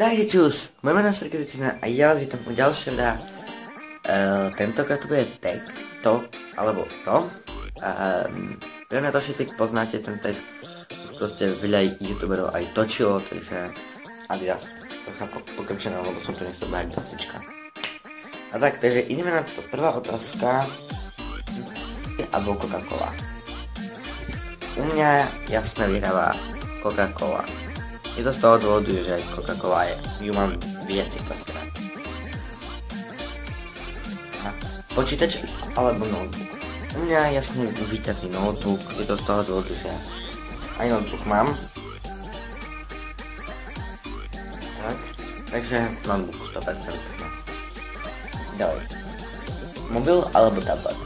Takže čus, moje meno je Srketicina a ja vás vítam u ďalšieho videa. Tentokrát to bude tag, to, alebo to. Pre mňa to všetci poznáte, ten tag proste veľa youtuberov aj točilo, takže Adidas, trocha pokrčená, lebo som to nechcel dať do strička. A tak, takže ideme na to. Prvá otázka, alebo Coca-Cola. U mňa jasne vyhráva Coca-Cola. Je to z toho dôvodu, že aj Coca-Cola ju mám viacej proste rád. Počítač alebo notebook. U mňa jasne víťazí notebook, je to z toho dôvodu, že aj notebook mám. Tak, takže notebook 100%. Ďalej. Mobil alebo tablet.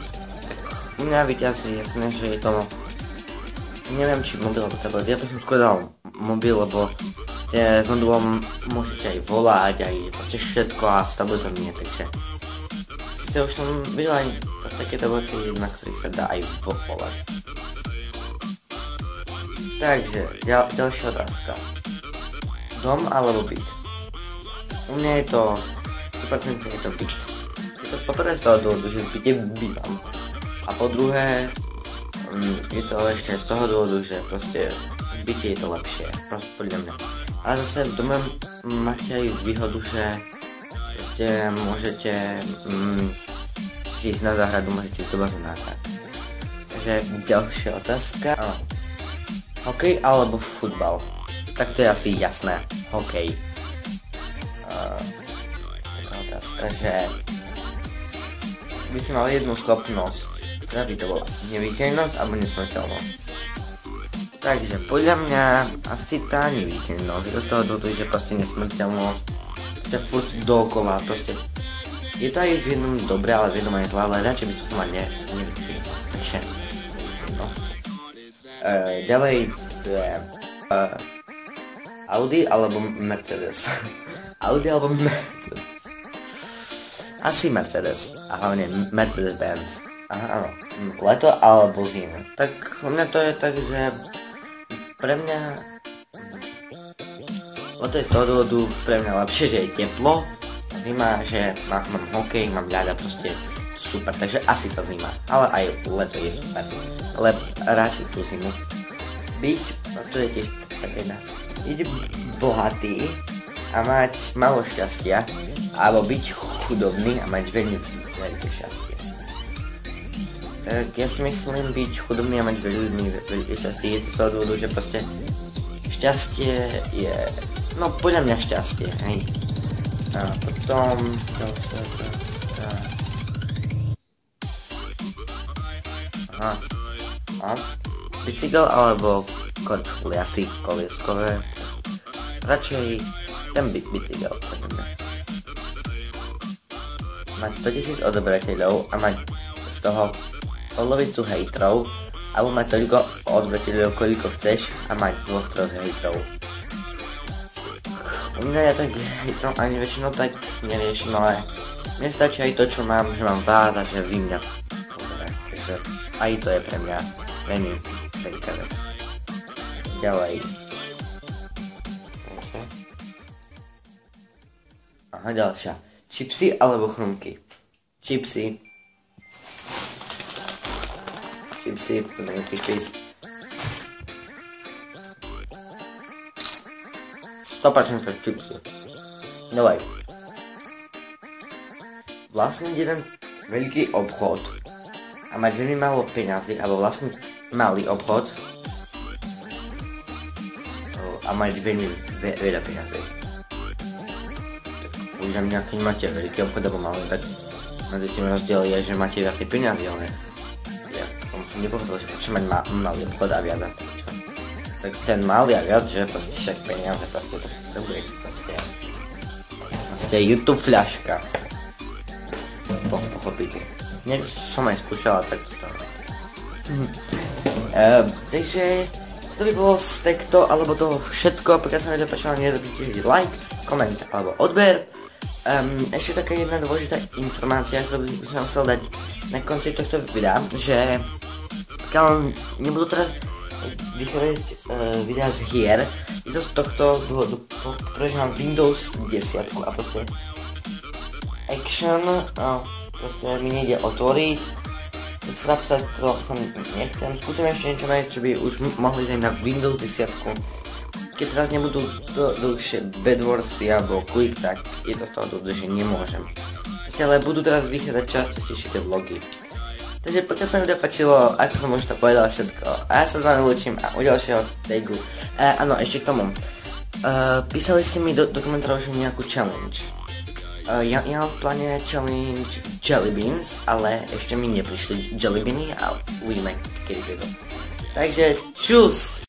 U mňa víťazí jasne, že je to... Neviem, či mobil alebo tablet, ja by som skôr dal mobil, lebo s mobilom môžete aj volať, aj proste všetko a s tabletom nie, takže sice už som videl aj také tablety, na ktorých sa dá aj volať. Takže, ďalšia otázka. Dom alebo byt? U mňa je to 100% je to byt. Je to poprvé z toho dôvodu, že v byte bývam. A po druhé, je to ešte z toho dôvodu, že proste v byte je to lepšie, proste podľa mňa. Ale zase v dome máte aj výhodu, že proste môžete ísť na záhradu, môžete ísť do bazéna. Takže ďalšia otázka. Hokej alebo futbal? Tak to je asi jasné, hokej. Taká otázka, že by si mal jednu schopnosť, ktorá by to bola neviditeľnosť alebo nesmrteľnosť. Takže podľa mňa asi tá neviditeľnosť, je to z toho dôvodu, že proste nesmrteľnosť, proste furt dookola, proste je to aj v jednom dobré, ale v jednom aj zlé, ale radšej by som mať neviditeľnosť, takže no. Ďalej je Audi alebo Mercedes. Audi alebo Mercedes. Asi Mercedes, a hlavne Mercedes-Benz. Aha, áno, leto alebo zima. Tak u mňa to je tak, že pre mňa leto je z toho dôvodu pre mňa lepšie, že je teplo. Zima, že mám hokej, mám ľada, proste super, takže asi tá zima. Ale aj leto je super, ale radšej tú zimu. Byť, to je tiež také jedna. Byť bohatý a mať málo šťastia, alebo byť chudobný a mať veľmi veľké šťastie. Tak ja si myslím, byť chudobný a mať veľmi šťastie je to z toho dôvodu, že proste šťastie je, no podľa mňa šťastie, hej. A potom, bicykel alebo korčuly, asi kolieskové, radšej ten bicykel, podľa mňa. Mať 100 000 odoberateľov a mať z toho polovicu hejtrov, alebo mať toľko odberateľov, koľko chceš a mať 2-3 hejtrov. U mňa ja tak hejtrom ani väčšinou tak neriešim, ale mne stačí aj to, čo mám, že mám vás a že vy mňa pozeráte, takže aj to je pre mňa veľmi veľká vec. Ďalej. Aha, ďalšia. Čipsy alebo chrumky? Čipsy, to není čipsy. 100% čipsy. Ďalej. Vlastniť jeden veľký obchod a mať veľmi málo peňazí, alebo vlastniť malý obchod a mať veľmi veľa peňazí. Podľa mňa, keď máte veľký obchod alebo malý, tak medzi tým rozdiel je, že máte viacej peňazí, ale ja som nepovedal, že prečo mať malý obchod a viac. Tak ten malý a viac, že proste však peniaze, proste to bude proste YouTube fľaška. Pochopíte. Niekto som aj skúšala, tak to. Takže to by bolo z takto, alebo toho všetko, pokiaľ sa mi to páčilo, nezabudnite like, koment alebo odber. Ešte taká jedna dôležitá informácia, ktorú by som chcel dať na konci tohto videa, že pokiaľ nebudú teraz vychádzať videa z hier, je to to z tohto dôvodu, pretože mám Windows 10 a proste Action, proste mi nejde otvoriť, cez Frapsa to som nechcem, skúsim ešte niečo nájsť, čo by už mohli dať na Windows 10. Keď teraz nebudú dlhšie Bedwarsy alebo Quick, tak je to z toho dôvodu, že nemôžem. Ale budú teraz vychádzať častejšie tie vlogy. Takže pokiaľ sa mi to páčilo, ako som už to povedal všetko, a ja sa s vami ľúčim a u ďalšieho tagu. Áno, ešte k tomu. Písali ste mi do komentárov, že nejakú challenge. Ja mám v pláne challenge Jelly Beans, ale ešte mi neprišli Jelly Beany a uvidíme, kedy to. Takže čus!